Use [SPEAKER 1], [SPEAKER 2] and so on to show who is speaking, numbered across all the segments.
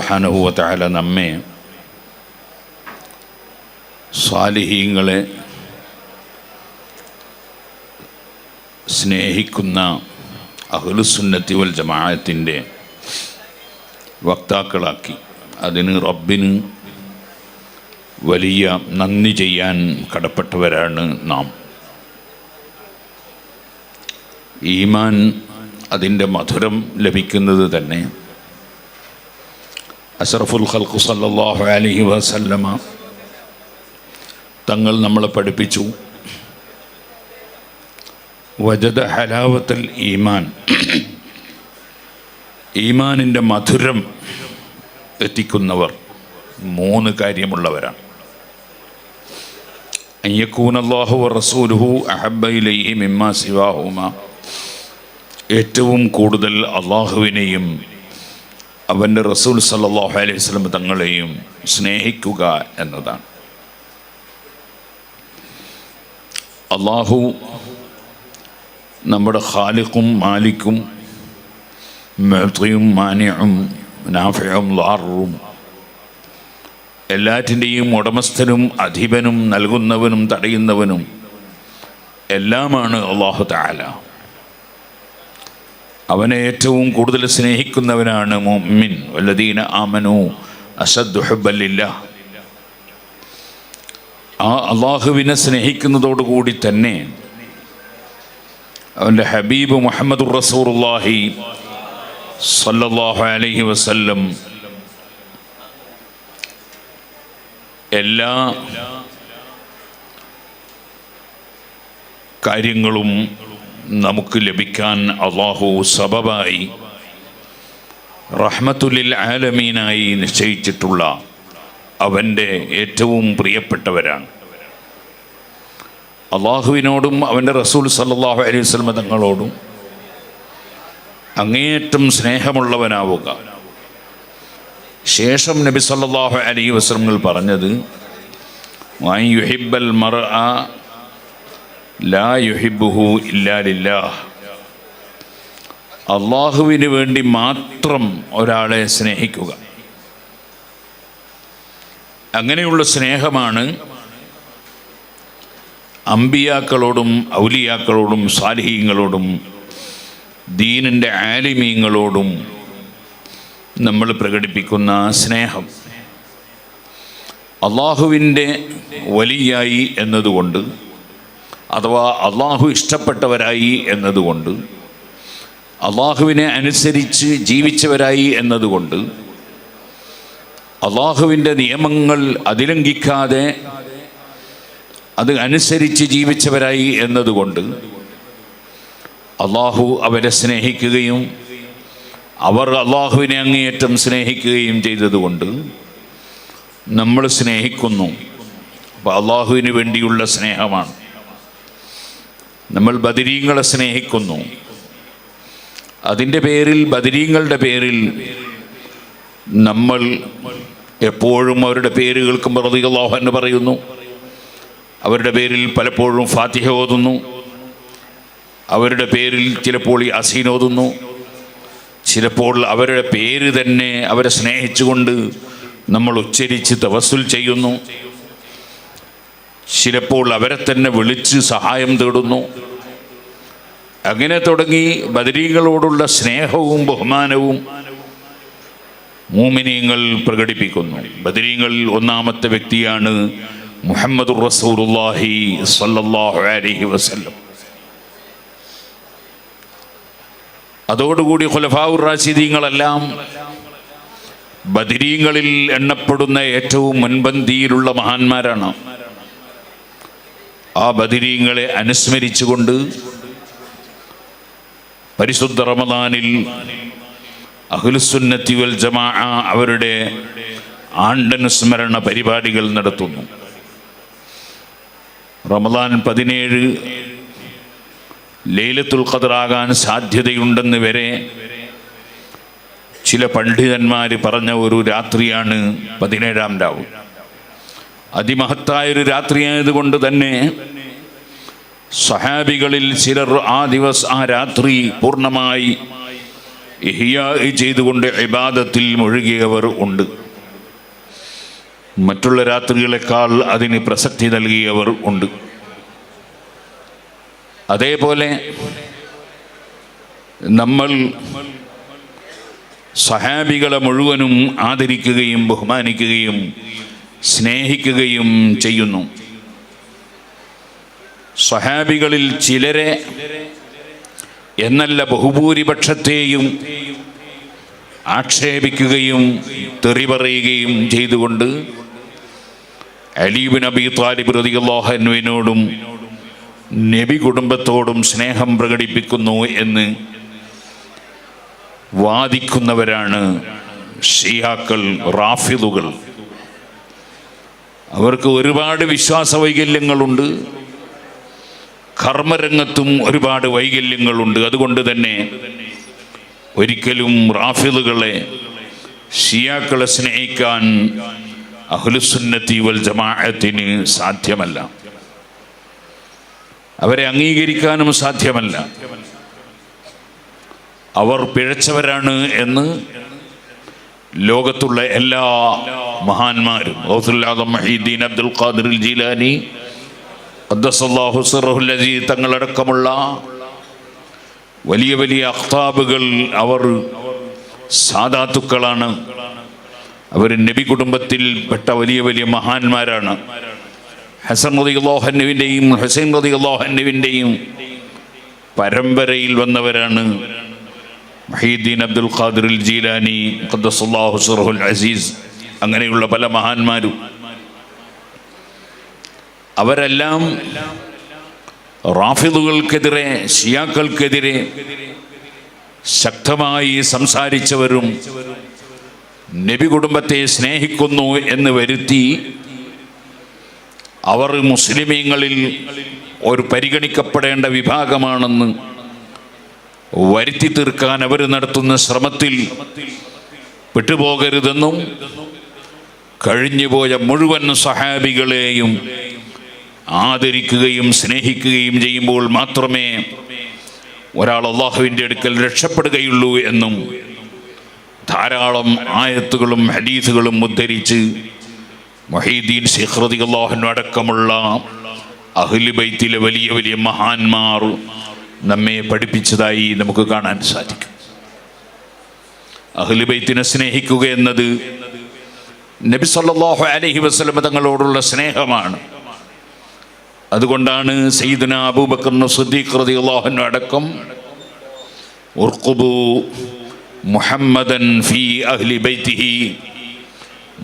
[SPEAKER 1] സുബ്ഹാനഹു വ തആല നമ്മെ സ്വാലിഹീങ്ങളെ സ്നേഹിക്കുന്ന അഹ്ലുസുന്നത്തി വൽ ജമാഅത്തിൻ്റെ വക്താക്കളാക്കി. അതിന് റബ്ബിന് വലിയ നന്ദി ചെയ്യാൻ കടപ്പെട്ടവരാണ് നാം. ഈമാൻ അതിൻ്റെ മധുരം ലഭിക്കുന്നത് തന്നെ അഷ്റഫുൽ ഖൽഖ് സല്ലല്ലാഹു അലൈഹി വസല്ലമ തങ്ങൾ നമ്മളെ പഠിപ്പിച്ചു. വജദ ഹലാവത്തുൽ ഈമാൻ, ഈമാനിൻ്റെ മധുരം എത്തിക്കുന്നവർ 3 കാര്യമുള്ളവരാണ്. അയ്യക്കൂനല്ലാഹു വ റസൂലുഹു അഹബ്ബ ഇലൈഹി മിമ്മാ സിവാഹുമാ, ഏറ്റവും കൂടുതൽ അള്ളാഹുവിനെയും അവൻ്റെ റസൂൽ സല്ലല്ലാഹു അലൈഹി വസല്ലം തങ്ങളെയും സ്നേഹിക്കുക എന്നതാണ്. അള്ളാഹു നമ്മുടെ ഖാലിഖും മാലിക്കും മുഅ്തിയും മാനിഉം നാഫിഉം ളാറും എല്ലാറ്റിൻ്റെയും ഉടമസ്ഥനും അധിപനും നൽകുന്നവനും തടയുന്നവനും എല്ലാമാണ് അല്ലാഹു തആല. അവനെ ഏറ്റവും കൂടുതൽ സ്നേഹിക്കുന്നവനാണ് മുഅ്മിൻ. വല്ലദീന ആമനൂ അശദ്ദു ഹുബ്ബൻ ലില്ലാഹ്. ആ അള്ളാഹുവിനെ സ്നേഹിക്കുന്നതോടുകൂടി തന്നെ അവൻ്റെ ഹബീബ് മുഹമ്മദുർ റസൂലുള്ളാഹി സ്വല്ലല്ലാഹു അലൈഹി വസല്ലം എല്ലാ കാര്യങ്ങളും നമുക്ക് ലഭിക്കാൻ അള്ളാഹു സബബായി റഹ്മത്തുൽ ആലമീനായി നിശ്ചയിച്ചിട്ടുള്ള അവൻ്റെ ഏറ്റവും പ്രിയപ്പെട്ടവരാണ്. അള്ളാഹുവിനോടും അവൻ്റെ റസൂൽ സല്ലല്ലാഹു അലൈഹി വസല്ലം തങ്ങളോടും അങ്ങേയറ്റം സ്നേഹമുള്ളവനാവുക. ശേഷം നബി സല്ലല്ലാഹു അലൈഹി വസല്ലം പറഞ്ഞത്, വൻ യുഹിബ്ബൽ മർഅ ലാ യുഹിബ്ബുഹു ഇല്ലാ ലില്ലാഹ്. അള്ളാഹുവിന് വേണ്ടി മാത്രം ഒരാളെ സ്നേഹിക്കുക. അങ്ങനെയുള്ള സ്നേഹമാണ് അമ്പിയാക്കളോടും ഔലിയാക്കളോടും സാലിഹീങ്ങളോടും ദീനിൻ്റെ ആലിമീങ്ങളോടും നമ്മൾ പ്രകടിപ്പിക്കുന്ന സ്നേഹം. അള്ളാഹുവിൻ്റെ വലിയായി എന്നതുകൊണ്ട്, അഥവാ അള്ളാഹു ഇഷ്ടപ്പെട്ടവരായി എന്നതുകൊണ്ട്, അള്ളാഹുവിനെ അനുസരിച്ച് ജീവിച്ചവരായി എന്നതുകൊണ്ട്, അള്ളാഹുവിൻ്റെ നിയമങ്ങൾ അതിലംഘിക്കാതെ അത് അനുസരിച്ച് ജീവിച്ചവരായി എന്നതുകൊണ്ട് അള്ളാഹു അവരെ സ്നേഹിക്കുകയും അവർ അള്ളാഹുവിനെ അങ്ങേയറ്റം സ്നേഹിക്കുകയും ചെയ്തതുകൊണ്ട് നമ്മൾ സ്നേഹിക്കുന്നു. അപ്പോൾ അള്ളാഹുവിന് വേണ്ടിയുള്ള സ്നേഹമാണ്. നമ്മൾ ബദരീങ്ങളെ സ്നേഹിക്കുന്നു. അതിൻ്റെ പേരിൽ, ബദരീങ്ങളുടെ പേരിൽ നമ്മൾ എപ്പോഴും അവരുടെ പേര് കേൾക്കുമ്പോൾ റളിയല്ലാഹു അൻഹു പറയുന്നു. അവരുടെ പേരിൽ പലപ്പോഴും ഫാത്തിഹ ഓതുന്നു. അവരുടെ പേരിൽ ചിലപ്പോൾ യാസീൻ ഓതുന്നു. ചിലപ്പോൾ അവരുടെ പേര് തന്നെ അവരെ സ്നേഹിച്ചുകൊണ്ട് നമ്മൾ ഉച്ചരിച്ച് തവസ്സുൽ ചെയ്യുന്നു. ചിലപ്പോൾ അവരെ തന്നെ വിളിച്ച് സഹായം തേടുന്നു. അങ്ങനെ തുടങ്ങി ബദരീകളോടുള്ള സ്നേഹവും ബഹുമാനവും മുഅ്മിനീങ്ങൾ പ്രകടിപ്പിക്കുന്നു. ബദരീങ്ങളിൽ ഒന്നാമത്തെ വ്യക്തിയാണ് മുഹമ്മദുർ റസൂലുള്ളാഹി സ്വല്ലല്ലാഹു അലൈഹി വസല്ലം. അതോടുകൂടി ഖുലഫാഉർ റാഷിദീങ്ങളെല്ലാം ബദരീങ്ങളിൽ എണ്ണപ്പെടുന്ന ഏറ്റവും മുൻപന്തിയിലുള്ള മഹാന്മാരാണ്. ആ ബദരീങ്ങളെ അനുസ്മരിച്ചുകൊണ്ട് പരിശുദ്ധ റമദാനിൽ അഹ്ലുസുന്നത്തി വൽ ജമാഅ അവരുടെ ആണ്ടനുസ്മരണ പരിപാടികൾ നടത്തുന്നു. റമദാൻ 17 ലൈലത്തുൽ ഖദ്റാകാൻ സാധ്യതയുണ്ടെന്ന് വരെ ചില പണ്ഡിതന്മാർ പറഞ്ഞ ഒരു രാത്രിയാണ് 17-ാം രാവ്. അതിമഹത്തായൊരു രാത്രിയായതുകൊണ്ട് തന്നെ സ്വഹാബികളിൽ ചിലർ ആ രാത്രി പൂർണ്ണമായി ഇഹ്യാ ചെയ്തുകൊണ്ട് ഇബാദത്തിൽ മുഴുകിയവർ ഉണ്ട്. മറ്റുള്ള രാത്രികളെക്കാൾ അതിന് പ്രസക്തി നൽകിയവർ ഉണ്ട്. അതേപോലെ നമ്മൾ സഹാബികളെ മുഴുവനും ആദരിക്കുകയും ബഹുമാനിക്കുകയും സ്നേഹിക്കുകയും ചെയ്യുന്നു. സഹാബികളിൽ ചിലരെ എന്നല്ല ബഹുഭൂരിപക്ഷത്തെയും ആക്ഷേപിക്കുകയും തെറി പറയുകയും ചെയ്തുകൊണ്ട് അലി ഇബ്നു അബീ ത്വാലിബ് റളിയല്ലാഹു അൻഹുവിനോടും നബി കുടുംബത്തോടും സ്നേഹം പ്രകടിപ്പിക്കുന്നു എന്ന് വാദിക്കുന്നവരാണ് ഷിയാക്കൾ, റാഫിദുകൾ. അവർക്ക് ഒരുപാട് വിശ്വാസ വൈകല്യങ്ങളുണ്ട്, കർമ്മരംഗത്തും ഒരുപാട് വൈകല്യങ്ങളുണ്ട്. അതുകൊണ്ട് തന്നെ ഒരിക്കലും റാഫിദുകളെ, ഷിയാക്കളെ സ്നേഹിക്കാൻ അഹ്ലുസുന്നത്തി വൽ ജമാഅത്തിന് സാധ്യമല്ല. അവരെ അംഗീകരിക്കാനും സാധ്യമല്ല. അവർ പിഴച്ചവരാണ് എന്ന് ലോകത്തുള്ള എല്ലാ മഹാന്മാരും, ഗൗസുൽ ആദം മുഹീദ്ദീൻ അബ്ദുൽ ഖാദിർ ജീലാനി ഖദ്ദസല്ലാഹു സിർറഹുൽ അസീസ് തങ്ങളടക്കമുള്ള വലിയ വലിയ അഖ്താബുകൾ അവർ സാദാത്തുക്കളാണ്. അവർ നബി കുടുംബത്തിൽപ്പെട്ട വലിയ വലിയ മഹാന്മാരാണ്. ഹസൻ റളിയല്ലാഹു അൻഹുവിൻ്റെയും ഹുസൈൻ റളിയല്ലാഹു അൻഹുവിൻ്റെയും പരമ്പരയിൽ വന്നവരാണ് മുഹീദ്ദീൻ അബ്ദുൽ ഖാദിർ ജീലാനി ഖദ്ദസല്ലാഹു സിർറഹുൽ അസീസ്. അങ്ങനെയുള്ള പല മഹാന്മാരും അവരെല്ലാം റാഫിദുകൾക്കെതിരെ, ഷിയാക്കൾക്കെതിരെ ശക്തമായി സംസാരിച്ചവരും നബി കുടുംബത്തെ സ്നേഹിക്കുന്നു എന്ന് വരുത്തി അവർ മുസ്ലിമീങ്ങളിൽ ഒരു പരിഗണിക്കപ്പെടേണ്ട വിഭാഗമാണെന്ന് വരുത്തി തീർക്കാൻ അവർ നടത്തുന്ന ശ്രമത്തിൽ പെട്ടുപോകരുതെന്നും കഴിഞ്ഞുപോയ മുഴുവൻ സഹാബികളെയും ആദരിക്കുകയും സ്നേഹിക്കുകയും ചെയ്യുമ്പോൾ മാത്രമേ ഒരാൾ അള്ളാഹുവിൻ്റെ അടുക്കൽ രക്ഷപ്പെടുകയുള്ളൂ എന്നും ധാരാളം ആയത്തുകളും ഹദീസുകളും ഉദ്ധരിച്ച് മുഹീദ്ദീൻ ശൈഖ് റളിയല്ലാഹു അൻഹു അടക്കമുള്ള അഹ്ലു ബൈത്തിലെ വലിയ വലിയ മഹാന്മാർ നമ്മെ പഠിപ്പിച്ചതായി നമുക്ക് കാണാൻ സാധിക്കും. അഹ്ലു ബൈത്തിനെ സ്നേഹിക്കുക എന്നത് നബി സല്ലല്ലാഹു അലൈഹി വസല്ലം തങ്ങളോടുള്ള സ്നേഹമാണ്. അതുകൊണ്ടാണ് സയ്യിദുനാ അബൂബക്കർ സിദ്ദീഖ് റളിയല്ലാഹു അൻഹു അടക്കം ഉർഖുബു മുഹമ്മദൻ ഫീ അഹ്ലി ബൈത്തിഹി,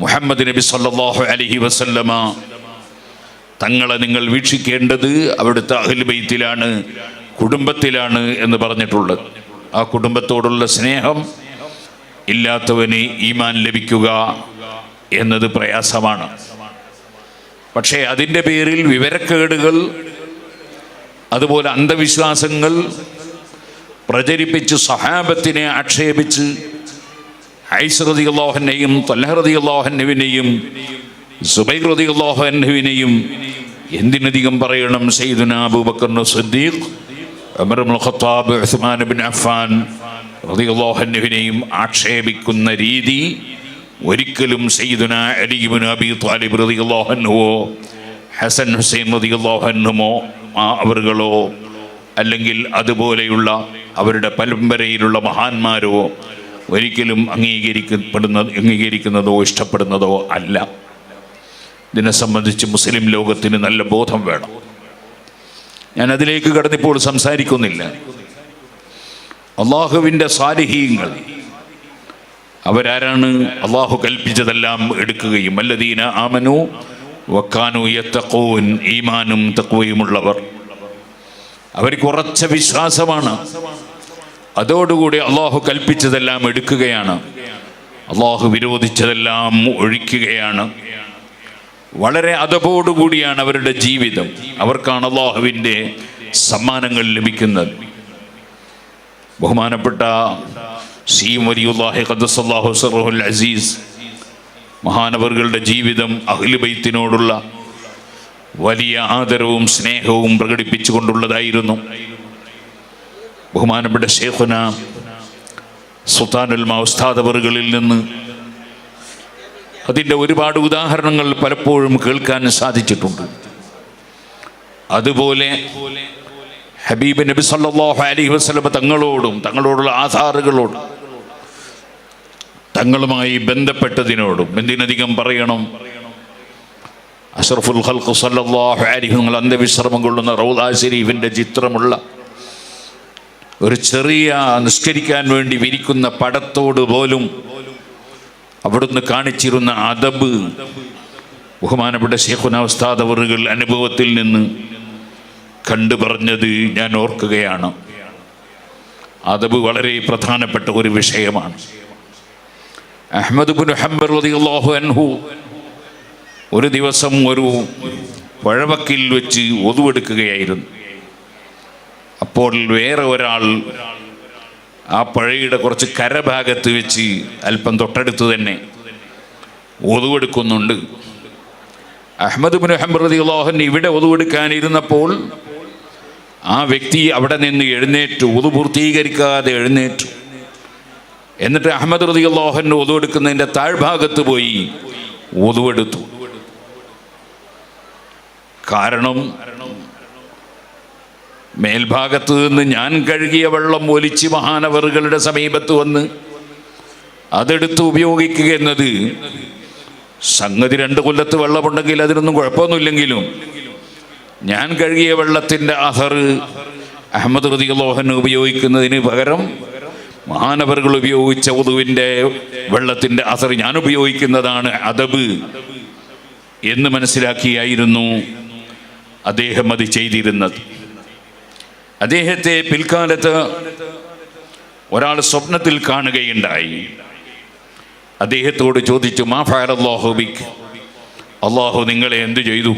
[SPEAKER 1] മുഹമ്മദ് നബി സല്ലല്ലാഹു അലൈഹി വസല്ലമ തങ്ങളെ നിങ്ങൾ വീക്ഷിക്കേണ്ടത് അവിടുത്തെ അഹ്ലു ബൈത്തിലാണ്, കുടുംബത്തിലാണ് എന്ന് പറഞ്ഞിട്ടുള്ളത്. ആ കുടുംബത്തോടുള്ള സ്നേഹം ഇല്ലാത്തവന് ഈമാൻ ലഭിക്കുക എന്നത് പ്രയാസമാണ്. പക്ഷേ അതിൻ്റെ പേരിൽ വിവരക്കേടുകൾ, അതുപോലെ അന്ധവിശ്വാസങ്ങൾ പ്രചരിപ്പിച്ച് സഹാബത്തിനെ ആക്ഷേപിച്ച് ഐസ് റളിയല്ലാഹു അൻഹുവിനെയും തൽഹ റളിയല്ലാഹു അൻഹുവിനെയും സുബൈർ റളിയല്ലാഹു അൻഹുവിനെയും എന്തിനധികം പറയണം സയ്യിദുനാ അബൂബക്കർ സിദ്ദീഖ്, ഉമർ ഇബ്നുൽ ഖത്താബ്, ഉസ്മാൻ ഇബ്നു അഫ്ഫാൻ റളിയല്ലാഹു അൻഹുവിനെയും ആക്ഷേപിക്കുന്ന രീതി ഒരിക്കലും സയ്യിദുനാ അലി ഇബ്നു അബീ ത്വാലിബ് റളിയല്ലാഹു അൻഹുവോ ഹസൻ ഹുസൈൻ റളിയല്ലാഹു അൻഹുമോ അവരുകളോ അല്ലെങ്കിൽ അതുപോലെയുള്ള അവരുടെ പരമ്പരയിലുള്ള മഹാന്മാരോ ഒരിക്കലും അംഗീകരിക്കുന്നതോ ഇഷ്ടപ്പെടുന്നതോ അല്ല. ഇതിനെ സംബന്ധിച്ച് മുസ്ലിം ലോകത്തിന് നല്ല ബോധം വേണം. ഞാൻ അതിലേക്ക് കടന്നിപ്പോൾ സംസാരിക്കുന്നില്ല. അള്ളാഹുവിൻ്റെ സാലിഹീങ്ങൾ അവരാരാണ്? അള്ളാഹു കൽപ്പിച്ചതെല്ലാം എടുക്കുകയും വല്ലദീന ആമനു വക്കാനു യത്തഖൂൻ, ഈമാനും തഖ്വയുമുള്ളവർ. അവർക്ക് ഉറച്ച വിശ്വാസമാണ്. അതോടുകൂടി അള്ളാഹു കൽപ്പിച്ചതെല്ലാം എടുക്കുകയാണ്, അള്ളാഹു വിരോധിച്ചതെല്ലാം ഒഴിക്കുകയാണ്. വളരെ അതപോടുകൂടിയാണ് അവരുടെ ജീവിതം. അവർക്കാണ് അള്ളാഹുവിൻ്റെ സമ്മാനങ്ങൾ ലഭിക്കുന്നത്. ബഹുമാനപ്പെട്ട സീം വലിയുല്ലാഹി ഖദ്ദസല്ലാഹു സിർറഹുൽ അസീസ് മഹാനവറുകളുടെ ജീവിതം അഹ്ലു ബൈത്തിനോടുള്ള വലിയ ആദരവും സ്നേഹവും പ്രകടിപ്പിച്ചുകൊണ്ടുള്ളതായിരുന്നു. ബഹുമാനപ്പെട്ട ശൈഖുന സുൽത്താനുൽ ഉലമാ ഉസ്താദ് അവറുകളിൽ നിന്ന് അതിൻ്റെ ഒരുപാട് ഉദാഹരണങ്ങൾ പലപ്പോഴും കേൾക്കാൻ സാധിച്ചിട്ടുണ്ട്. അതുപോലെ ഹബീബ് നബി സല്ലല്ലാഹു അലൈഹി വസല്ലം തങ്ങളോടുള്ള ആധാറുകളോടും തങ്ങളുമായി ബന്ധപ്പെട്ടതിനോടും എന്തിനധികം പറയണം, അഷ്റഫുൽ ഖൽഖ് സല്ലല്ലാഹു അലൈഹി നിങ്ങൾ അന്ത്യവിശ്രമം കൊള്ളുന്ന റൗള ശരീഫിൻ്റെ ചിത്രമുള്ള ഒരു ചെറിയ നിസ്കരിക്കാൻ വേണ്ടി വിരിക്കുന്ന പടത്തോട് പോലും അവിടുന്ന് കാണിച്ചിരുന്ന അദബ് ബഹുമാനപ്പെട്ട ശൈഖുനാ ഉസ്താദ് അവറുകൾ അനുഭവത്തിൽ നിന്ന് കണ്ടു പറഞ്ഞത് ഞാൻ ഓർക്കുകയാണ്. അദബ് വളരെ പ്രധാനപ്പെട്ട ഒരു വിഷയമാണ്. അഹ്മദ് ഇബ്നു ഹംബൽ റളിയല്ലാഹു അൻഹു ഒരു ദിവസം ഒരു പുഴവക്കിൽ വെച്ച് ഒതുവെടുക്കുകയായിരുന്നു. അപ്പോൾ വേറെ ഒരാൾ ആ പുഴയുടെ കുറച്ച് കരഭാഗത്ത് വെച്ച് അല്പം തൊട്ടടുത്ത് തന്നെ ഒതുവെടുക്കുന്നുണ്ട്. അഹ്മദ് ഇബ്നു ഹംബൽ റളിയല്ലാഹു അൻഹു ഇവിടെ ഒതുവെടുക്കാനിരുന്നപ്പോൾ ആ വ്യക്തി അവിടെ നിന്ന് എഴുന്നേറ്റു, ഒതു പൂർത്തീകരിക്കാതെ എഴുന്നേറ്റു. എന്നിട്ട് അഹ്മദ് റളിയല്ലാഹു അൻഹു ഒതുവെടുക്കുന്നതിൻ്റെ താഴ്ഭാഗത്ത് പോയി ഒതുവെടുത്തു. കാരണം മേൽഭാഗത്ത് നിന്ന് ഞാൻ കഴുകിയ വെള്ളം ഒലിച്ച് മഹാനവറുകളുടെ സമീപത്ത് വന്ന് അതെടുത്ത് ഉപയോഗിക്കുക എന്നത് സംഗതി 2 കൊല്ലത്ത് വെള്ളമുണ്ടെങ്കിൽ അതിനൊന്നും കുഴപ്പമൊന്നുമില്ലെങ്കിലും ഞാൻ കഴുകിയ വെള്ളത്തിൻ്റെ അഥർ അഹ്മദ് റളിയല്ലാഹു അൻഹു ഉപയോഗിക്കുന്നതിന് പകരം മഹാനവറുകൾ ഉപയോഗിച്ച ഉദുവിൻ്റെ വെള്ളത്തിൻ്റെ അഥർ ഞാൻ ഉപയോഗിക്കുന്നതാണ് അദബ് എന്ന് മനസ്സിലാക്കിയായിരുന്നു അദ്ദേഹം അത് ചെയ്തിരുന്നത്. അദ്ദേഹത്തെ പിൽക്കാലത്ത് ഒരാൾ സ്വപ്നത്തിൽ കാണുകയുണ്ടായി. അദ്ദേഹത്തോട് ചോദിച്ചു, മാ ഫഅലല്ലാഹു ബിക്, അള്ളാഹു നിങ്ങളെ എന്ത് ചെയ്തു?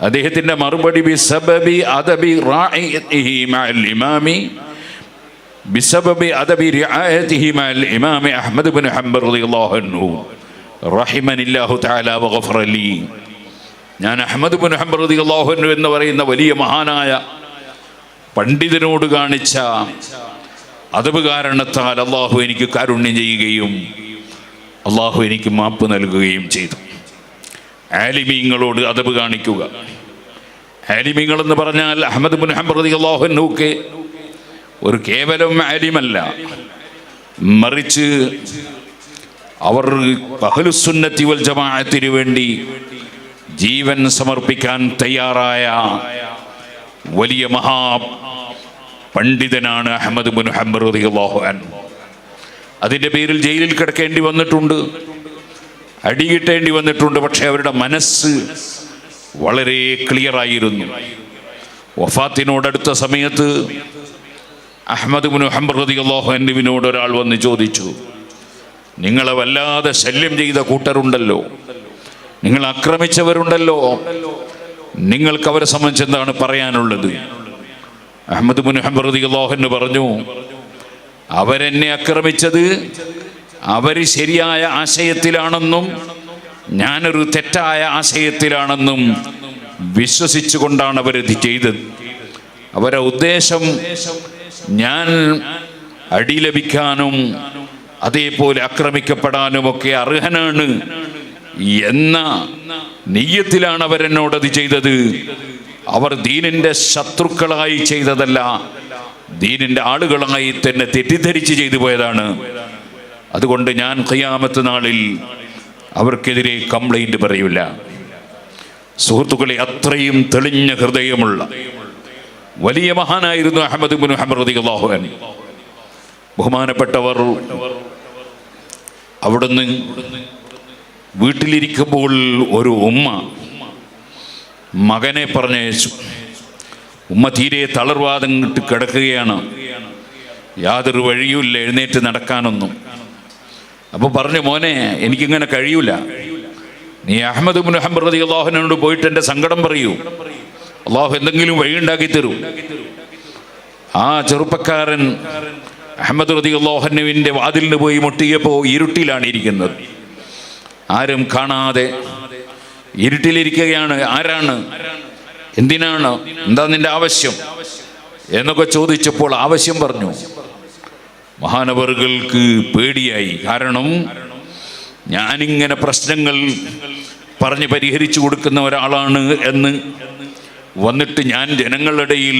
[SPEAKER 1] അദ്ദേഹത്തിൻ്റെ മറുപടി ബിസബബി അദബി റാഇയതിഹി മഅൽ ഇമാമി ബിസബബി അദബി റിആയതിഹി മഅൽ ഇമാമി അഹ്മദ് ഇബ്നു ഹംബൽ റളിയല്ലാഹു അൻഹു റഹിമനില്ലാഹു തആല വഗഫറ ലി. ഞാൻ അഹ്മദ് ഇബ്നു ഹംബൽ റളിയല്ലാഹു അൻഹു എന്ന് പറയുന്ന വലിയ മഹാനായ പണ്ഡിതനോട് കാണിച്ച അദബ് കാരണത്താൽ അള്ളാഹു എനിക്ക് കാരുണ്യം ചെയ്യുകയും അള്ളാഹു എനിക്ക് മാപ്പ് നൽകുകയും ചെയ്തു. ആലിമീങ്ങളോട് അദബ് കാണിക്കുക. ആലിമീങ്ങൾ എന്ന് പറഞ്ഞാൽ അഹ്മദ് ഇബ്നു ഹംബൽ റളിയല്ലാഹു അൻഹുക്ക് ഒരു കേവലം ആലിമല്ല, മറിച്ച് അവർ അഹ്ലുസുന്നത്തി വൽ ജമാഅത്തിന് വേണ്ടി ജീവൻ സമർപ്പിക്കാൻ തയ്യാറായ വലിയ മഹാ പണ്ഡിതനാണ് അഹ്മദ് ഇബ്നു ഹംബൽ റളിയല്ലാഹു അൻഹു. അതിൻ്റെ പേരിൽ ജയിലിൽ കിടക്കേണ്ടി വന്നിട്ടുണ്ട്, അടി കിട്ടേണ്ടി വന്നിട്ടുണ്ട്. പക്ഷെ അവരുടെ മനസ്സ് വളരെ ക്ലിയറായിരുന്നു. വഫാത്തിനോടടുത്ത സമയത്ത് അഹ്മദ് ഇബ്നു ഹംബൽ റളിയല്ലാഹു അൻഹുവിനോട് ഒരാൾ വന്ന് ചോദിച്ചു, നിങ്ങളെ വല്ലാതെ ശല്യം ചെയ്ത കൂട്ടരുണ്ടല്ലോ, നിങ്ങൾ ആക്രമിച്ചവരുണ്ടല്ലോ, നിങ്ങൾക്ക് അവരെ സംബന്ധിച്ച് എന്താണ് പറയാനുള്ളത്? അഹ്മദ് ഇബ്നു ഹംബൽ റളിയല്ലാഹു അൻഹു പറഞ്ഞു, അവരെന്നെ ആക്രമിച്ചത് അവർ ശരിയായ ആശയത്തിലാണെന്നും ഞാനൊരു തെറ്റായ ആശയത്തിലാണെന്നും വിശ്വസിച്ചുകൊണ്ടാണ് അവരത് ചെയ്തത്. അവരുടെ ഉദ്ദേശം ഞാൻ അടി ലഭിക്കാനും അതേപോലെ ആക്രമിക്കപ്പെടാനുമൊക്കെ അർഹനാണ് എന്ന നിയ്യത്തിലാണ് അവരെന്നോടത് ചെയ്തത്. അവർ ദീനിൻ്റെ ശത്രുക്കളായി ചെയ്തതല്ല, ദീനിൻ്റെ ആളുകളായി തന്നെ തെറ്റിദ്ധരിച്ച് ചെയ്തു പോയതാണ്. അതുകൊണ്ട് ഞാൻ ഖിയാമത്ത് നാളിൽ അവർക്കെതിരെ കംപ്ലൈൻറ്റ് പറയില്ല. സുഹൃത്തുക്കളെ, അത്രയും തെളിഞ്ഞ ഹൃദയമുള്ള വലിയ മഹാനായിരുന്നു അഹ്മദ് ഇബ്നു ഹംബൽ റളിയല്ലാഹു അൻഹു. ബഹുമാനപ്പെട്ടവർ അവിടുന്ന് വീട്ടിലിരിക്കുമ്പോൾ ഒരു ഉമ്മ മകനെ പറഞ്ഞയച്ചു. ഉമ്മ തീരെ തളർവാദം കിടക്കുകയാണ്, യാതൊരു വഴിയുമില്ല എഴുന്നേറ്റ് നടക്കാനൊന്നും. അപ്പോൾ പറഞ്ഞു, മോനെ എനിക്കിങ്ങനെ കഴിയൂല, നീ അഹ്മദ് ഇബ്നു ഹംബൽ റളിയല്ലാഹു അൻഹുവിനോട് പോയിട്ട് എൻ്റെ സങ്കടം പറയൂ, അള്ളാഹു എന്തെങ്കിലും വഴിയുണ്ടാക്കി തരൂ. ആ ചെറുപ്പക്കാരൻ അഹ്മദ് റളിയല്ലാഹു അൻഹുവിൻ്റെ വാതിലിന് പോയി മുട്ടിയപ്പോൾ ഇരുട്ടിലാണ് ഇരിക്കുന്നത്, ആരും കാണാതെ ഇരുട്ടിലിരിക്കുകയാണ്. ആരാണ്, എന്തിനാണ്, എന്താ നിന്റെ ആവശ്യം എന്നൊക്കെ ചോദിച്ചപ്പോൾ ആവശ്യം പറഞ്ഞു. മഹാനവറുകൾക്ക് പേടിയായി. കാരണം ഞാനിങ്ങനെ പ്രശ്നങ്ങൾ പറഞ്ഞ് പരിഹരിച്ചു കൊടുക്കുന്ന ഒരാളാണ് എന്ന് വന്നിട്ട് ഞാൻ ജനങ്ങളുടെ ഇടയിൽ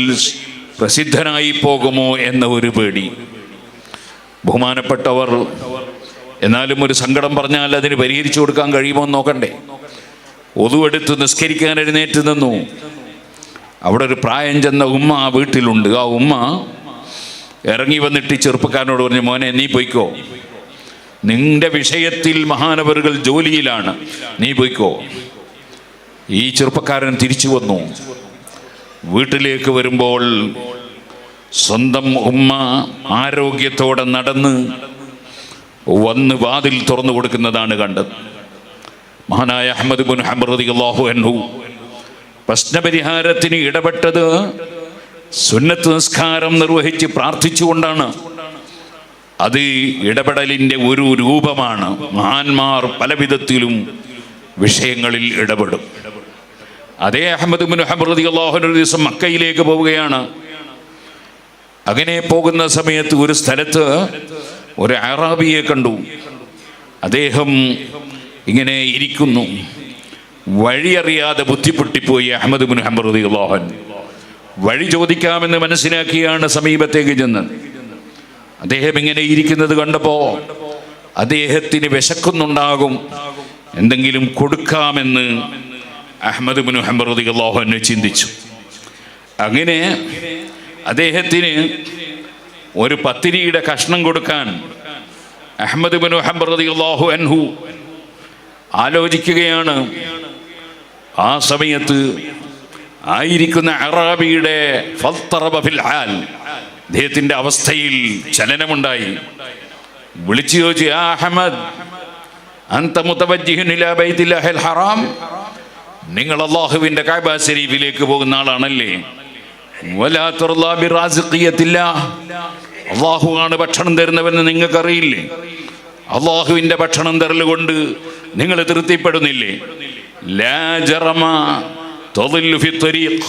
[SPEAKER 1] പ്രസിദ്ധനായി പോകുമോ എന്ന ഒരു പേടി. ബഹുമാനപ്പെട്ടവർ എന്നാലും ഒരു സങ്കടം പറഞ്ഞാൽ അതിന് പരിഹരിച്ചു കൊടുക്കാൻ കഴിയുമോ എന്ന് നോക്കണ്ടേ. ഒതുവെടുത്ത് നിസ്കരിക്കാൻ എഴുന്നേറ്റ് നിന്നു. അവിടെ ഒരു പ്രായം ചെന്ന ഉമ്മ ആ വീട്ടിലുണ്ട്. ആ ഉമ്മ ഇറങ്ങി വന്നിട്ട് ചെറുപ്പക്കാരനോട് പറഞ്ഞു, മോനെ നീ പോയിക്കോ, നിന്റെ വിഷയത്തിൽ മഹാനവറുകൾ ജോലിയിലാണ്, നീ പോയിക്കോ. ഈ ചെറുപ്പക്കാരൻ തിരിച്ചു വന്നു. വീട്ടിലേക്ക് വരുമ്പോൾ സ്വന്തം ഉമ്മ ആരോഗ്യത്തോടെ നടന്ന് വന്ന് വാതിൽ തുറന്നു കൊടുക്കുന്നതാണ് കണ്ടത്. മഹാനായ അഹ്മദ് ബിൻ ഹംബർ റളിയല്ലാഹു അൻഹു പ്രശ്നപരിഹാരത്തിന് ഇടപെട്ടത് സുന്നത്ത് നിസ്കാരം നിർവഹിച്ച് പ്രാർത്ഥിച്ചുകൊണ്ടാണ്. അത് ഇടപെടലിൻ്റെ ഒരു രൂപമാണ്. മഹാന്മാർ പലവിധത്തിലും വിഷയങ്ങളിൽ ഇടപെടും. അതേ അഹ്മദ് ബിൻ ഹംബർ റളിയല്ലാഹു അൻഹു ഒരു ദിവസം മക്കയിലേക്ക് പോവുകയാണ്. അങ്ങനെ പോകുന്ന സമയത്ത് ഒരു സ്ഥലത്ത് ഒരു അറാബിയെ കണ്ടു. അദ്ദേഹം ഇങ്ങനെ ഇരിക്കുന്നു. വഴിയറിയാതെ ബുദ്ധിമുട്ടിപ്പോയി അഹ്മദ് ബിൻ ഹംബർ റളിയല്ലാഹു അൻഹു. വഴി ചോദിക്കാമെന്ന് മനസ്സിലാക്കിയാണ് സമീപത്തേക്ക് ചെന്നത്. അദ്ദേഹം ഇങ്ങനെ ഇരിക്കുന്നത് കണ്ടപ്പോൾ അദ്ദേഹത്തിന് വിശക്കുന്നുണ്ടാകും, എന്തെങ്കിലും കൊടുക്കാമെന്ന് അഹ്മദ് ബിൻ ഹംബർ റളിയല്ലാഹു അൻഹു ചിന്തിച്ചു. അങ്ങനെ അദ്ദേഹത്തിന് ഒരു പത്തിരിയുടെ കഷ്ണം കൊടുക്കാൻ അഹ്മദ് ബിൻ ഹംബർ റളിയല്ലാഹു അൻഹു ആലോചിക്കുകയാണ്. ആ സമയത്ത് ആയിരിക്കുന്ന അറാബിയുടെ ഫൽതറബ ഫിൽ ഹാൽ, അദ്ദേഹത്തിൻ്റെ അവസ്ഥയിൽ ചലനമുണ്ടായി. വിളിച്ചു ചോദിച്ചു, യാ അഹ്മദ് അൻത മുതവജ്ജിഹുൻ ഇലാ ബൈത്തില്ലാഹിൽ ഹറാം, നിങ്ങൾ അല്ലാഹുവിൻ്റെ കഅബ ശരീഫിലേക്ക് പോകുന്ന ആളാണല്ലേ? വലാ തുർലാ ബിറാസിഖിയത്തില്ലാഹ്, അല്ലാഹുവാണ് ഭക്ഷണം തരുന്നവെന്ന് നിങ്ങൾക്കറിയില്ലേ? അല്ലാഹുവിൻ്റെ ഭക്ഷണം തരലുകൊണ്ട് നിങ്ങൾ തൃപ്തിപ്പെടുന്നില്ലേ? ലാ ജറമ തദില്ലു ഫി ത്വരീഖ്,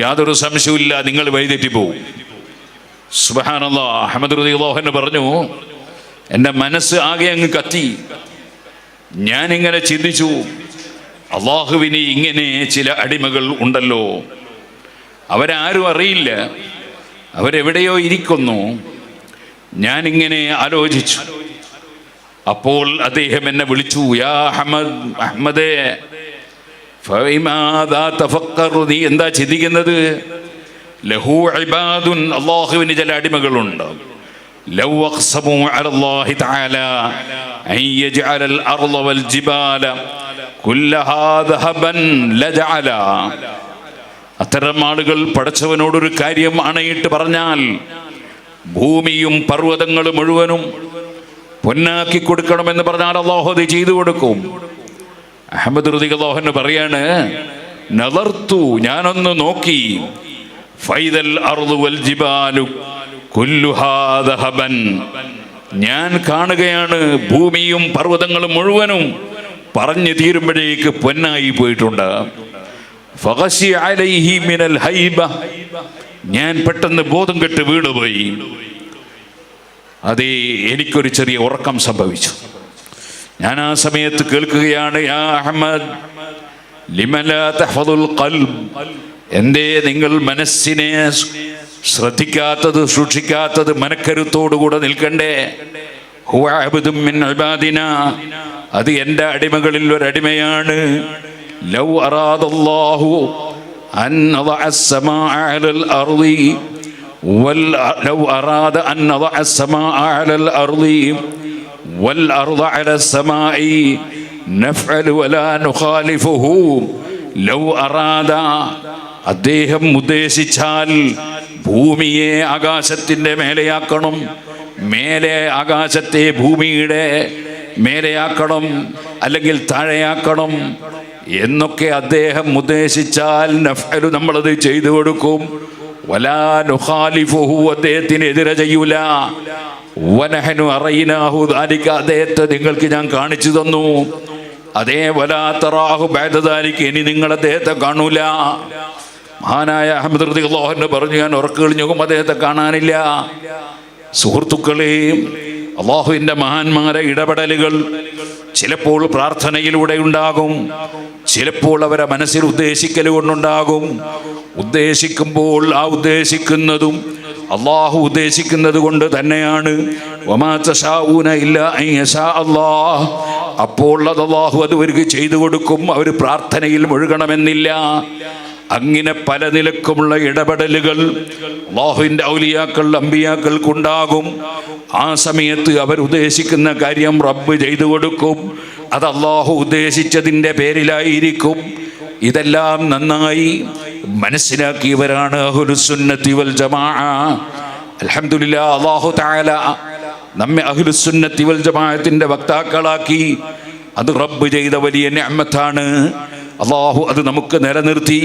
[SPEAKER 1] യാതൊരു സംശയവുമില്ല നിങ്ങൾ വഴിതെറ്റിപ്പോവും. സുബ്ഹാനല്ലാഹ്. അഹ്മദ് റളിയല്ലാഹു അൻഹു പറഞ്ഞു, എൻ്റെ മനസ്സ് ആകെ അങ്ങ് കത്തി. ഞാനിങ്ങനെ ചിന്തിച്ചു, അള്ളാഹുവിന് ഇങ്ങനെ ചില അടിമകൾ ഉണ്ടല്ലോ, അവരാരും അറിയില്ല, അവരെവിടെയോ ഇരിക്കുന്നു. ഞാനിങ്ങനെ ആലോചിച്ചു. അപ്പോൾ അദ്ദേഹം എന്നെ വിളിച്ചു, യാ അഹ്മദ്, അഹ്മദേ ഫഇമാദാ തഫക്കറു, നീ എന്താ ചിന്തിക്കുന്നത്? ലഹു ഇബാദുൻ, അല്ലാഹുവിന് ചില അടിമകളുണ്ട്. ലൗ അഖ്സമു അലല്ലാഹി തആല അൻ യജ്അലൽ അർള വൽ ജിബാല കുല്ലഹാ ദഹബൻ ലജഅല, അത്തരം ആളുകൾ പടച്ചവനോടൊരു കാര്യം അണയിട്ട് പറഞ്ഞാൽ ഭൂമിയും പർവ്വതങ്ങളും മുഴുവനും പൊന്നാക്കി കൊടുക്കണമെന്ന് പറഞ്ഞാൽ അല്ലാഹു അത് ചെയ്തു കൊടുക്കും. അഹ്മദ് റളിയല്ലാഹു അൻഹു പറയാണ്, നദർതു, ഞാനൊന്ന് നോക്കി, ഫൈദൽ അർളു വൽ ജിബാലു കുല്ലുഹാ ദഹബൻ, ഞാൻ കാണുകയാണ് ഭൂമിയും പർവ്വതങ്ങളും മുഴുവനും പറഞ്ഞു തീരുമ്പോഴേക്ക് പൊന്നായി പോയിട്ടുണ്ട്. ഫഗശി അലൈഹി മിനൽ ഹൈബ, ഞാൻ പെട്ടെന്ന് ബോധം കെട്ട് വീണുപോയി. അതേ, എനിക്കൊരു ചെറിയ ഉറക്കം സംഭവിച്ചു. ഞാൻ ആ സമയത്ത് കേൾക്കുകയാണ്, യാ അഹ്മദ് ലിമ ലാ തഹ്ഫദുൽ ഖൽബ്, എന്തേ നിങ്ങൾ മനസ്സിനെ ശ്രദ്ധിക്കാത്തത്, സൂക്ഷിക്കാത്തത്? മനക്കരുത്തോടുകൂടെ നിൽക്കണ്ടേ? ഹുവ അബ്ദും മിൻ ഇബാദിനാ, അത് എൻ്റെ അടിമകളിൽ ഒരടിമയാണ്. ലൗ അറാദല്ലാഹു അൻ നദഅ അസ്സമാഅ അലൽ അർളി ലൗ അറാദ അൻ നദഅ അസ്സമാഅ അലൽ അർളി വൽ അർള അല അസ്സമാഇ നഫ്അലു വലാ നുഖാലിഫുഹു, ലൗ അറാദ, അദ്ദേഹം ഉദ്ദേശിച്ചാൽ ഭൂമിയെ ആകാശത്തിൻ്റെ മേലെയാക്കണം, മേലെ ആകാശത്തെ ഭൂമിയുടെ മേലെയാക്കണം, അല്ലെങ്കിൽ താഴെയാക്കണം എന്നൊക്കെ അദ്ദേഹം ഉദ്ദേശിച്ചാൽ നഫ്അലു, നമ്മളത് ചെയ്തു കൊടുക്കും. വലാ നുഖാലിഫുഹു, അദ്ദേഹത്തിന് എതിരെ ചെയ്യൂല. വനഹനു അറൈനാഹു ദാലിക, അദ്ദേഹത്തെ നിങ്ങൾക്ക് ഞാൻ കാണിച്ചു തന്നു. അതേ, വലാ തറാഹു ബഅദ ദാലിക, ഇനി നിങ്ങൾ അദ്ദേഹത്തെ കാണൂല. മഹാനായ അഹ്മദ് റളിയല്ലാഹു അൻഹു പറഞ്ഞു, ഞാൻ ഉറക്കം കഴിഞ്ഞു അദ്ദേഹത്തെ കാണാനില്ല. സുഹൃത്തുക്കളെ, അള്ളാഹുവിൻ്റെ മഹാന്മാരെ ഇടപെടലുകൾ ചിലപ്പോൾ പ്രാർത്ഥനയിലൂടെ ഉണ്ടാകും, ചിലപ്പോൾ അവരെ മനസ്സിൽ ഉദ്ദേശിക്കൽ കൊണ്ടുണ്ടാകും. ഉദ്ദേശിക്കുമ്പോൾ ആ ഉദ്ദേശിക്കുന്നതും അള്ളാഹു ഉദ്ദേശിക്കുന്നത് കൊണ്ട് തന്നെയാണ്. വമാ തശാഊന ഇല്ലാ അൻ യശാ അല്ലാഹ്. അപ്പോൾ അത് അള്ളാഹു അവർക്ക് ചെയ്തു കൊടുക്കും. അവർ പ്രാർത്ഥനയിൽ മുഴുകണമെന്നില്ല. അങ്ങനെ പല നിലക്കുമുള്ള ഇടപെടലുകൾ അള്ളാഹുവിൻ്റെ ഔലിയാക്കൾ അമ്പിയാക്കൾക്കുണ്ടാകും. ആ സമയത്ത് അവർ ഉദ്ദേശിക്കുന്ന കാര്യം റബ്ബ് ചെയ്തു കൊടുക്കും. അത് അള്ളാഹു ഉദ്ദേശിച്ചതിൻ്റെ പേരിലായിരിക്കും. ഇതെല്ലാം നന്നായി മനസ്സിലാക്കിയവരാണ് അഹ്ലുസുന്നത്തി വൽ ജമാഅ. അൽഹംദുലില്ലാഹ്, അല്ലാഹു തആല നമ്മെ അഹ്ലുസുന്നത്തി വൽ ജമാഅത്തിന്റെ വക്താക്കളാക്കി. അത് റബ്ബ് ചെയ്ത വലിയ നിഅമത്താണ്. അല്ലാഹു അത് നമുക്ക് നിലനിർത്തി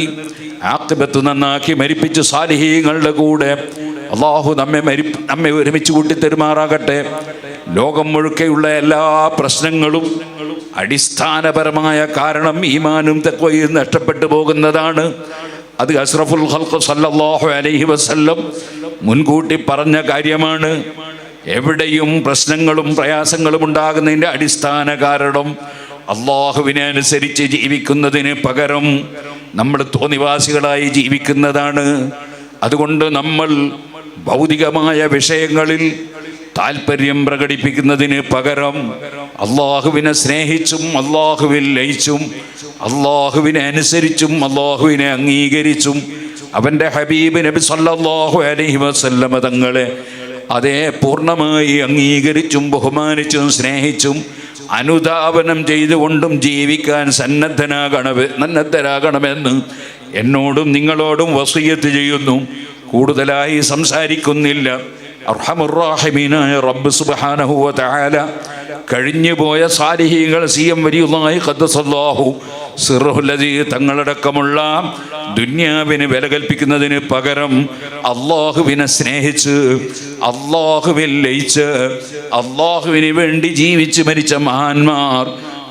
[SPEAKER 1] ആഖിബത്ത് നന്നാക്കി മരിപ്പിച്ച് സാലിഹീങ്ങളുടെ കൂടെ അല്ലാഹു നമ്മെ ഒരുമിച്ച് കൂട്ടി തെരുമാറാകട്ടെ. ലോകം മുഴുക്കെയുള്ള എല്ലാ പ്രശ്നങ്ങളും അടിസ്ഥാനപരമായ കാരണം ഈമാനും തഖ്വയും നഷ്ടപ്പെട്ടു പോകുന്നതാണ്. അത് അഷ്റഫുൽ ഖൽഖ് സല്ലല്ലാഹു അലൈഹി വസല്ലം മുൻകൂട്ടി പറഞ്ഞ കാര്യമാണ്. എവിടെയും പ്രശ്നങ്ങളും പ്രയാസങ്ങളും ഉണ്ടാകുന്നതിൻ്റെ അടിസ്ഥാന കാരണം അള്ളാഹുവിനെ അനുസരിച്ച് ജീവിക്കുന്നതിന് പകരം നമ്മൾ തോന്നിവാസികളായി ജീവിക്കുന്നതാണ്. അതുകൊണ്ട് നമ്മൾ ഭൗതികമായ വിഷയങ്ങളിൽ താല്പര്യം പ്രകടിപ്പിക്കുന്നതിന് പകരം അള്ളാഹുവിനെ സ്നേഹിച്ചും അള്ളാഹുവിൽ ലയിച്ചും അള്ളാഹുവിനെ അനുസരിച്ചും അള്ളാഹുവിനെ അംഗീകരിച്ചും അവൻ്റെ ഹബീബ് നബി സല്ലല്ലാഹു അലൈഹി വസല്ലമ തങ്ങളെ അതേ പൂർണ്ണമായി അംഗീകരിച്ചും ബഹുമാനിച്ചും സ്നേഹിച്ചും അനുധാവനം ചെയ്തുകൊണ്ടും ജീവിക്കാൻ സന്നദ്ധരാകണമെന്ന് എന്നോടും നിങ്ങളോടും വസിയത്ത് ചെയ്യുന്നു. കൂടുതലായി സംസാരിക്കുന്നില്ല. അർഹമുർ റഹീമീനായ റബ്ബ് സുബ്ഹാനഹു വ തആല കഴിഞ്ഞുപോയ സാലിഹീങ്ങൾ സിയം വലിയുള്ളാഹി ഖദ്ദസല്ലാഹു സിർറുല്ലദീ തങ്ങളടക്കമുള്ള ദുന്യാവിന് വില കൽപ്പിക്കുന്നതിന് പകരം അള്ളാഹുവിനെ സ്നേഹിച്ച് അള്ളാഹുവിൽ ലയിച്ച് അള്ളാഹുവിന് വേണ്ടി ജീവിച്ച് മരിച്ച മഹാന്മാർ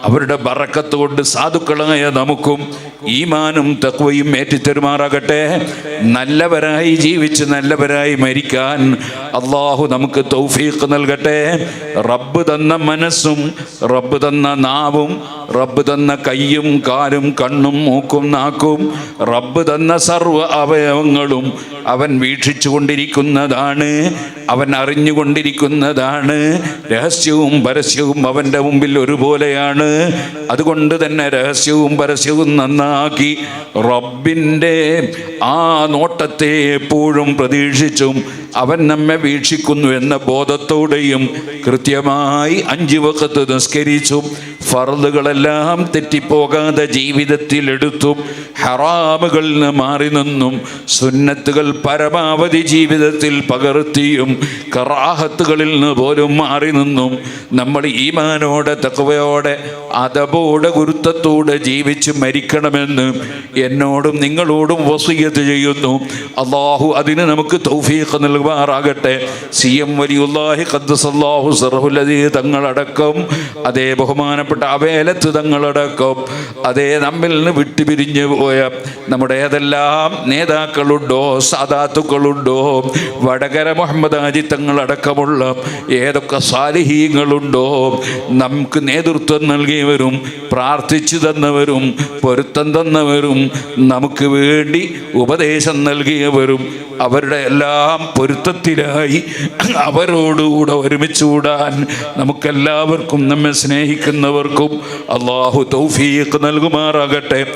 [SPEAKER 1] അവരുടെ ബറക്കത്ത് കൊണ്ട് സാധുക്കളായ നമുക്കും ഈമാനും തഖ്വയും ഏറ്റിത്തരുമാറാകട്ടെ. നല്ലവരായി ജീവിച്ച് നല്ലവരായി മരിക്കാൻ അള്ളാഹു നമുക്ക് തൗഫീഖ് നൽകട്ടെ. റബ്ബ് തന്ന മനസ്സും റബ്ബ് തന്ന നാവും റബ്ബ് തന്ന കയ്യും കാലും കണ്ണും മൂക്കും നാക്കും റബ്ബ് തന്ന സർവ്വ അവയവങ്ങളും അവൻ വീക്ഷിച്ചു കൊണ്ടിരിക്കുന്നതാണ്, അവൻ അറിഞ്ഞുകൊണ്ടിരിക്കുന്നതാണ്. രഹസ്യവും പരസ്യവും അവൻ്റെ മുമ്പിൽ ഒരുപോലെയാണ്. അതുകൊണ്ട് തന്നെ രഹസ്യവും പരസ്യവും നന്നാക്കി റബ്ബിൻ്റെ ആ നോട്ടത്തെ എപ്പോഴും പ്രതീക്ഷിച്ചും അവൻ നമ്മെ വീക്ഷിക്കുന്നു എന്ന ബോധത്തോടെയും കൃത്യമായി 5 വഖത്ത് നിസ്കരിച്ചും ഫർളുകളെല്ലാം തെറ്റിപ്പോകാതെ ജീവിതത്തിലെടുത്തും ഹറാമുകളിൽ നിന്ന് മാറി നിന്നും സുന്നത്തുകൾ പരമാവധി ജീവിതത്തിൽ പകർത്തിയും കറാഹത്തുകളിൽ നിന്ന് പോലും മാറി നിന്നും നമ്മൾ ഈമാനോടെ തഖ്വയോടെ അദബോടെ ഗുരുത്വത്തോടെ ജീവിച്ച് മരിക്കണമെന്ന് എന്നോടും നിങ്ങളോടും വസിയത്ത് ചെയ്യുന്നു. അള്ളാഹു അതിന് നമുക്ക് തൗഫീഖ് നൽകുമാറാകട്ടെ. സിയം വലിയുല്ലാഹി ഖദ്ദസല്ലാഹു സിർറുല്ലദീ തങ്ങളടക്കം അതേ ബഹുമാനപ്പെട്ട അവേലത്ത് തങ്ങളടക്കം അതേ നമ്മിൽ നിന്ന് വിട്ടുപിരിഞ്ഞു പോയ നമ്മുടെ ഏതെല്ലാം നേതാക്കളുണ്ടോ സാദാത്തുക്കളുണ്ടോ വടകര മുഹമ്മദ് ഹാജി തങ്ങളടക്കമുള്ള ഏതൊക്കെ സാലിഹീങ്ങളുണ്ടോ നമുക്ക് നേതൃത്വം നൽകിയവരും പ്രാർത്ഥിച്ചു തന്നവരും പൊരുത്തം തന്നവരും നമുക്ക് വേണ്ടി ഉപദേശം നൽകിയവരും അവരുടെ എല്ലാം പൊരുത്തത്തിലായി അവരോടുകൂടെ ഒരുമിച്ചുകൂടാൻ നമുക്കെല്ലാവർക്കും നമ്മെ സ്നേഹിക്കുന്നവർക്കും അള്ളാഹു തൗഫീഖ് നൽകുമാറാകട്ടെ.